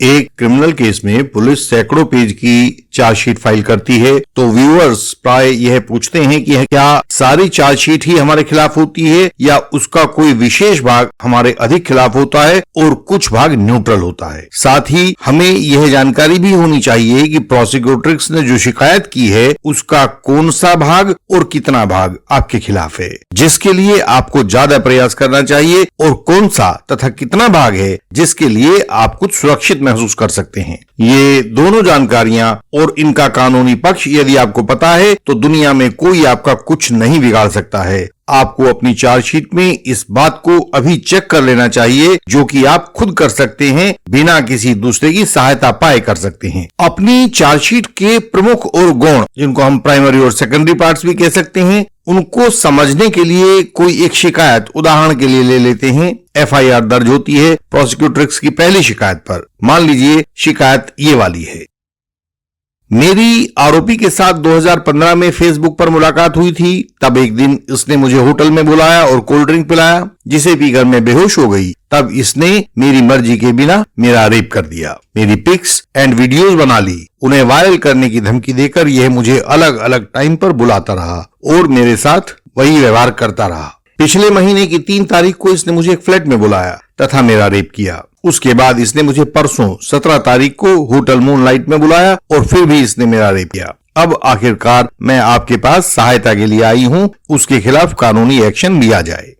एक criminal case में police सैकड़ों पेज की चार्जशीट फाइल करती है तो व्यूअर्स प्राय यह पूछते हैं कि क्या सारी चार्जशीट ही हमारे खिलाफ होती है या उसका कोई विशेष भाग हमारे अधिक खिलाफ होता है और कुछ भाग न्यूट्रल होता है। साथ ही हमें यह जानकारी भी होनी चाहिए कि प्रोसिक्यूटर्स ने जो शिकायत की है उसका कौन सा भाग और कितना भाग आपके खिलाफ है, जिसके लिए आपको ज्यादा प्रयास करना चाहिए, और कौन सा तथा कितना भाग है जिसके लिए आप कुछ सुरक्षित महसूस कर सकते हैं। ये दोनों जानकारियां और इनका कानूनी पक्ष यदि आपको पता है तो दुनिया में कोई आपका कुछ नहीं बिगाड़ सकता है। आपको अपनी चार्जशीट में इस बात को अभी चेक कर लेना चाहिए, जो कि आप खुद कर सकते हैं, बिना किसी दूसरे की सहायता पाए कर सकते हैं। अपनी चार्जशीट के प्रमुख और गौण, जिनको हम प्राइमरी और सेकेंडरी पार्ट्स भी कह सकते हैं, उनको समझने के लिए कोई एक शिकायत उदाहरण के लिए ले लेते हैं। एफआईआर दर्ज होती है प्रोसिक्यूटर्स की पहली शिकायत पर। मान लीजिए शिकायत ये वाली है। मेरी आरोपी के साथ 2015 में फेसबुक पर मुलाकात हुई थी। तब एक दिन इसने मुझे होटल में बुलाया और कोल्ड ड्रिंक पिलाया, जिसे पीकर मैं बेहोश हो गई। तब इसने मेरी मर्जी के बिना मेरा रेप कर दिया। मेरी पिक्स एंड वीडियोस बना ली। उन्हें वायरल करने की धमकी देकर यह मुझे अलग अलग टाइम पर बुलाता रहा और मेरे साथ वही व्यवहार करता रहा। पिछले महीने की 3 तारीख को इसने मुझे एक फ्लैट में बुलाया तथा मेरा रेप किया। उसके बाद इसने मुझे परसों 17 तारीख को होटल मूनलाइट में बुलाया और फिर भी इसने मेरा रेप किया। अब आखिरकार मैं आपके पास सहायता के लिए आई हूं, उसके खिलाफ कानूनी एक्शन लिया जाए।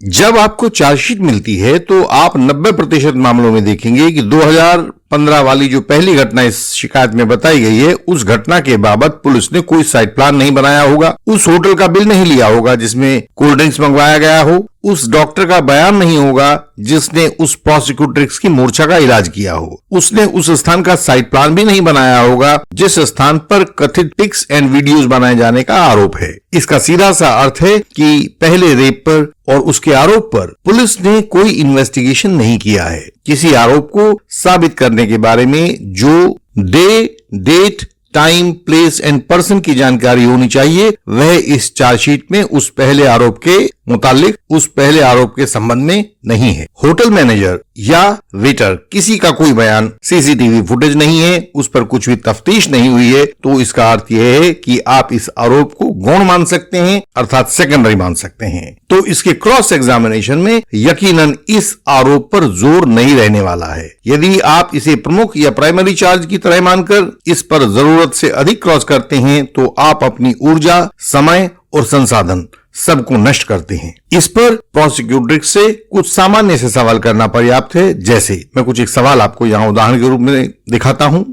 जब आपको चार्जशीट मिलती है तो आप 90% मामलों में देखेंगे कि 2015 वाली जो पहली घटना इस शिकायत में बताई गई है, उस घटना के बाबत पुलिस ने कोई साइड प्लान नहीं बनाया होगा, उस होटल का बिल नहीं लिया होगा जिसमें कोल्ड ड्रिंक्स मंगवाया गया हो, उस डॉक्टर का बयान नहीं होगा जिसने उस प्रोसिक्यूटर्स की मूर्छा का इलाज किया हो, उसने उस स्थान का साइड प्लान भी नहीं बनाया होगा जिस स्थान पर कथित पिक्स एंड वीडियोस बनाए जाने का आरोप है। इसका सीधा सा अर्थ है कि पहले रेप पर और उसके आरोप पर पुलिस ने कोई इन्वेस्टिगेशन नहीं किया है। किसी आरोप को साबित करने के बारे में जो day, date, time, place and person की जानकारी होनी चाहिए, वह इस चार्जशीट में उस पहले आरोप के मुतालिक उस पहले आरोप के संबंध में नहीं है। होटल मैनेजर या वेटर किसी का कोई बयान, सीसीटीवी फुटेज नहीं है, उस पर कुछ भी तफ्तीश नहीं हुई है, तो इसका अर्थ यह है कि आप इस आरोप को गौण मान सकते हैं, अर्थात सेकेंडरी मान सकते हैं। तो इसके क्रॉस एग्जामिनेशन में यकीनन इस आरोप पर जोर नहीं रहने वाला है। यदि आप इसे प्रमुख या प्राइमरी चार्ज की तरह मानकर इस पर जरूरत से अधिक क्रॉस करते हैं तो आप अपनी ऊर्जा, समय और संसाधन सबको नष्ट करते हैं। इस पर प्रोसिक्यूटर से कुछ सामान्य से सवाल करना पर्याप्त है। जैसे मैं कुछ एक सवाल आपको यहां उदाहरण के रूप में दिखाता हूं।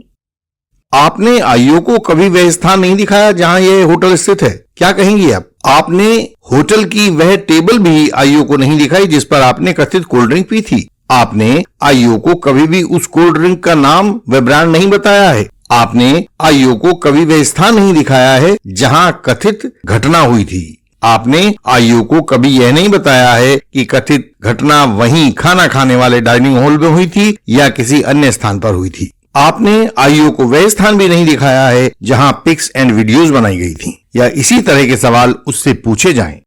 आपने आईओ को कभी वह स्थान नहीं दिखाया जहां यह होटल स्थित है, क्या कहेंगी आप? आपने होटल की वह टेबल भी आईओ को नहीं दिखाई जिस पर आपने कथित कोल्ड ड्रिंक पी थी। आपने आईओ को कभी भी उस कोल्ड ड्रिंक का नाम व ब्रांड नहीं बताया है। आपने आईओ को कभी वह स्थान नहीं दिखाया है जहां कथित घटना हुई थी। आपने आईओ को कभी यह नहीं बताया है कि कथित घटना वहीं खाना खाने वाले डाइनिंग हॉल में हुई थी या किसी अन्य स्थान पर हुई थी। आपने आईओ को वह स्थान भी नहीं दिखाया है जहां पिक्स एंड वीडियोस बनाई गई थी, या इसी तरह के सवाल उससे पूछे जाएं।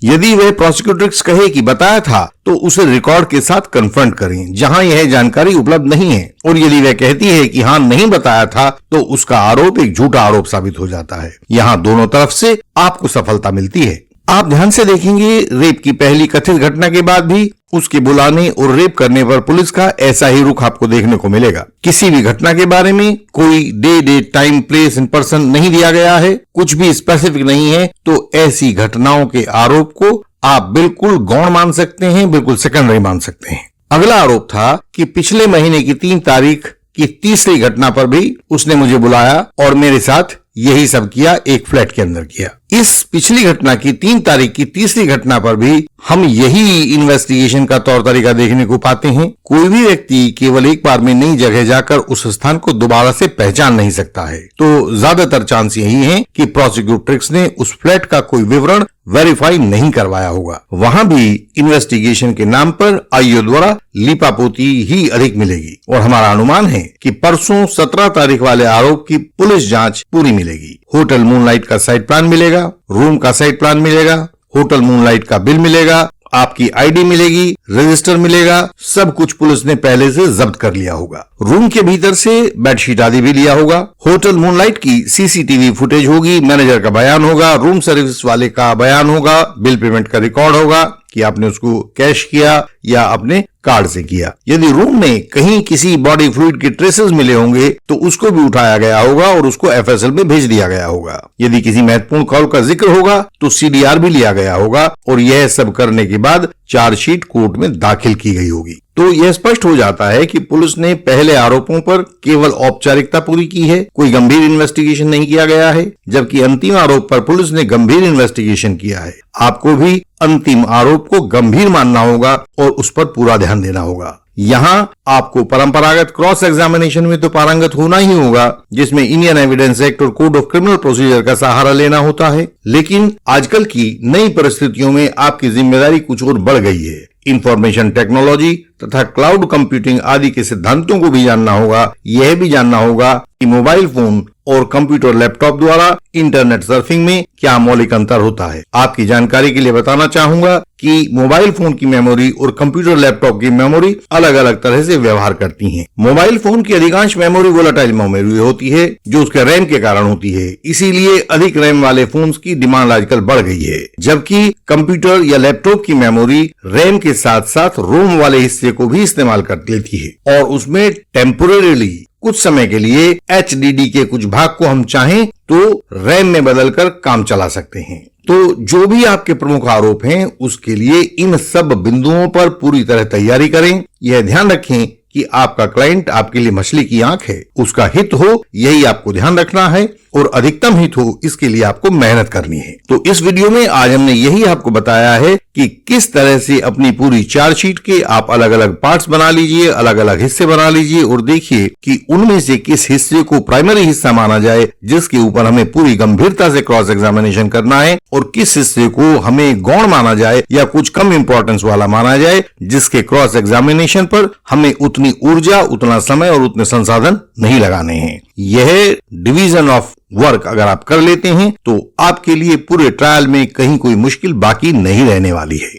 यदि वह प्रोसिक्यूटर्स कहे कि बताया था तो उसे रिकॉर्ड के साथ कन्फ्रंट करें जहां यह जानकारी उपलब्ध नहीं है, और यदि वह कहती है कि हां नहीं बताया था तो उसका आरोप एक झूठा आरोप साबित हो जाता है। यहां दोनों तरफ से आपको सफलता मिलती है। आप ध्यान से देखेंगे, रेप की पहली कथित घटना के बाद भी उसके बुलाने और रेप करने पर पुलिस का ऐसा ही रुख आपको देखने को मिलेगा। किसी भी घटना के बारे में कोई day, date, time, place and person नहीं दिया गया है, कुछ भी स्पेसिफिक नहीं है, तो ऐसी घटनाओं के आरोप को आप बिल्कुल गौण मान सकते हैं, बिल्कुल सेकेंडरी मान सकते हैं। अगला आरोप था कि पिछले महीने की 3 तारीख की तीसरी घटना पर भी उसने मुझे बुलाया और मेरे साथ यही सब किया, एक फ्लैट के अंदर किया। इस पिछली घटना की 3 तारीख की तीसरी घटना पर भी हम यही इन्वेस्टिगेशन का तौर तरीका देखने को पाते हैं। कोई भी व्यक्ति केवल एक बार में नई जगह जाकर उस स्थान को दोबारा से पहचान नहीं सकता है, तो ज्यादातर चांस यही है कि प्रोसिक्यूटर्स ने उस फ्लैट का कोई विवरण वेरीफाई नहीं करवाया होगा। वहां भी इन्वेस्टिगेशन के नाम पर आईओ द्वारा लीपापोती ही अधिक मिलेगी, और हमारा अनुमान है कि परसों 17 तारीख वाले आरोप की पुलिस जांच पूरी मिलेगी। होटल मूनलाइट का साइट प्लान मिलेगा, रूम का साइट प्लान मिलेगा, होटल मूनलाइट का बिल मिलेगा, आपकी आईडी मिलेगी, रजिस्टर मिलेगा, सब कुछ पुलिस ने पहले से जब्त कर लिया होगा। रूम के भीतर से बेडशीट आदि भी लिया होगा। होटल मूनलाइट की सीसीटीवी फुटेज होगी, मैनेजर का बयान होगा, रूम सर्विस वाले का बयान होगा, बिल पेमेंट का रिकॉर्ड होगा कि आपने उसको कैश किया या अपने कार्ड से किया। यदि रूम में कहीं किसी बॉडी फ्लूइड के ट्रेसेस मिले होंगे तो उसको भी उठाया गया होगा और उसको एफएसएल में भेज दिया गया होगा। यदि किसी महत्वपूर्ण कॉल का जिक्र होगा तो सीडीआर भी लिया गया होगा और यह सब करने के बाद चार्जशीट कोर्ट में दाखिल की गई होगी। तो यह स्पष्ट हो जाता है कि पुलिस ने पहले आरोपों पर केवल औपचारिकता पूरी की है, कोई गंभीर इन्वेस्टिगेशन नहीं किया गया है, जबकि अंतिम आरोप पर पुलिस ने गंभीर इन्वेस्टिगेशन किया है। आपको भी अंतिम आरोप को गंभीर मानना होगा और उस पर पूरा ध्यान देना होगा। यहां आपको परंपरागत क्रॉस एग्जामिनेशन में तो पारंगत होना ही होगा, जिसमें इंडियन एविडेंस एक्ट और कोड ऑफ क्रिमिनल प्रोसीजर का सहारा लेना होता है। लेकिन आजकल की नई परिस्थितियों में आपकी जिम्मेदारी कुछ और बढ़ गई है। इंफॉर्मेशन टेक्नोलॉजी तथा क्लाउड कंप्यूटिंग आदि के सिद्धांतों को भी जानना होगा। यह भी जानना होगा कि मोबाइल फोन और कंप्यूटर लैपटॉप द्वारा इंटरनेट सर्फिंग में क्या मौलिक अंतर होता है। आपकी जानकारी के लिए बताना चाहूंगा कि मोबाइल फोन की मेमोरी और कंप्यूटर लैपटॉप की मेमोरी अलग अलग तरह से व्यवहार करती हैं। मोबाइल फोन की अधिकांश मेमोरी वोलेटाइल मेमोरी होती है जो उसके रैम के कारण होती है, इसीलिए अधिक रैम वाले फोन्स की डिमांड आजकल बढ़ गई है। जबकि कंप्यूटर या लैपटॉप की मेमोरी रैम के साथ साथ रोम वाले हिस्से को भी इस्तेमाल कर लेती है और उसमें टेम्पोरेरीली कुछ समय के लिए HDD के कुछ भाग को हम चाहें तो रैम में बदलकर काम चला सकते हैं। तो जो भी आपके प्रमुख आरोप हैं उसके लिए इन सब बिंदुओं पर पूरी तरह तैयारी करें। यह ध्यान रखें कि आपका क्लाइंट आपके लिए मछली की आंख है, उसका हित हो यही आपको ध्यान रखना है और अधिकतम हित हो इसके लिए आपको मेहनत करनी है। तो इस वीडियो में आज हमने यही आपको बताया है कि किस तरह से अपनी पूरी चार्जशीट के आप अलग अलग पार्ट्स बना लीजिए, अलग अलग हिस्से बना लीजिए और देखिए कि उनमें से किस हिस्से को प्राइमरी हिस्सा माना जाए जिसके ऊपर हमें पूरी गंभीरता से क्रॉस एग्जामिनेशन करना है और किस हिस्से को हमें गौण माना जाए या कुछ कम इंपॉर्टेंस वाला माना जाए जिसके क्रॉस एग्जामिनेशन पर हमें उतनी ऊर्जा, उतना समय और उतने संसाधन नहीं लगाने हैं। यह डिवीजन ऑफ वर्क अगर आप कर लेते हैं तो आपके लिए पूरे ट्रायल में कहीं कोई मुश्किल बाकी नहीं रहने वाली है।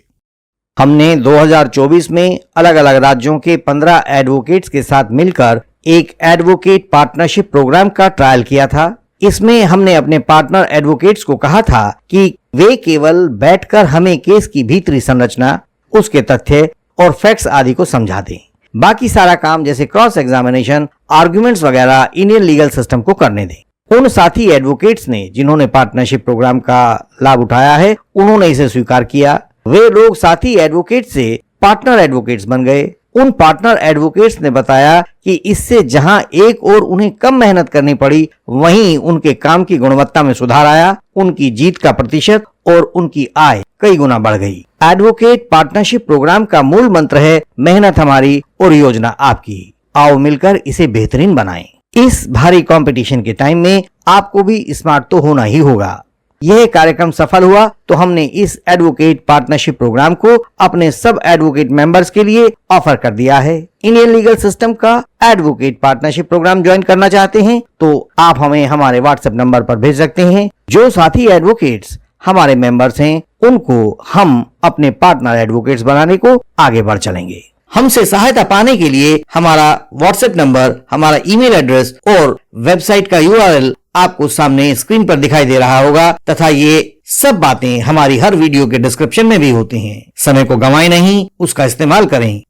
हमने 2024 में अलग अलग राज्यों के 15 एडवोकेट्स के साथ मिलकर एक एडवोकेट पार्टनरशिप प्रोग्राम का ट्रायल किया था। इसमें हमने अपने पार्टनर एडवोकेट्स को कहा था कि वे केवल बैठकर हमें केस की भीतरी संरचना, उसके तथ्य और फैक्ट्स आदि को समझा दें। बाकी सारा काम जैसे क्रॉस एग्जामिनेशन, आर्गुमेंट्स वगैरह इंडियन लीगल सिस्टम को करने दें। उन साथी एडवोकेट्स ने जिन्होंने पार्टनरशिप प्रोग्राम का लाभ उठाया है उन्होंने इसे स्वीकार किया। वे लोग साथी एडवोकेट से पार्टनर एडवोकेट्स बन गए। उन पार्टनर एडवोकेट्स ने बताया कि इससे जहां एक और उन्हें कम मेहनत करनी पड़ी वहीं उनके काम की गुणवत्ता में सुधार आया, उनकी जीत का प्रतिशत और उनकी आय कई गुना बढ़ गई। एडवोकेट पार्टनरशिप प्रोग्राम का मूल मंत्र है मेहनत हमारी और योजना आपकी। आओ मिलकर इसे बेहतरीन बनाएं। इस भारी कंपटीशन के टाइम में आपको भी स्मार्ट तो होना ही होगा। यह कार्यक्रम सफल हुआ तो हमने इस एडवोकेट पार्टनरशिप प्रोग्राम को अपने सब एडवोकेट मेंबर्स के लिए ऑफर कर दिया है। इंडियन लीगल सिस्टम का एडवोकेट पार्टनरशिप प्रोग्राम ज्वाइन करना चाहते हैं तो आप हमें हमारे व्हाट्सएप नंबर पर भेज सकते हैं। जो साथी एडवोकेट्स हमारे मेंबर्स हैं उनको हम अपने पार्टनर एडवोकेट्स बनाने को आगे बढ़ चलेंगे। हमसे सहायता पाने के लिए हमारा व्हाट्सएप नंबर, हमारा ईमेल एड्रेस और वेबसाइट का URL आपको सामने स्क्रीन पर दिखाई दे रहा होगा तथा ये सब बातें हमारी हर वीडियो के डिस्क्रिप्शन में भी होती हैं। समय को गंवाएं नहीं, उसका इस्तेमाल करें।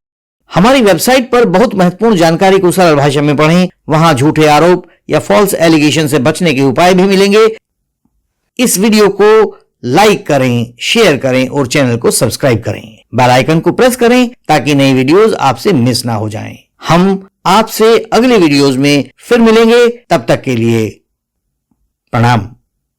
हमारी वेबसाइट पर बहुत महत्वपूर्ण जानकारी को सरल भाषा में पढ़ें। वहां झूठे आरोप या फॉल्स एलिगेशन से बचने के उपाय भी मिलेंगे। इस वीडियो को लाइक करें, शेयर करें और चैनल को सब्सक्राइब करें। बेल आइकन को प्रेस करें ताकि नई वीडियोस आपसे मिस ना हो जाएं। हम आपसे अगले वीडियोस में फिर मिलेंगे। तब तक के लिए प्रणाम।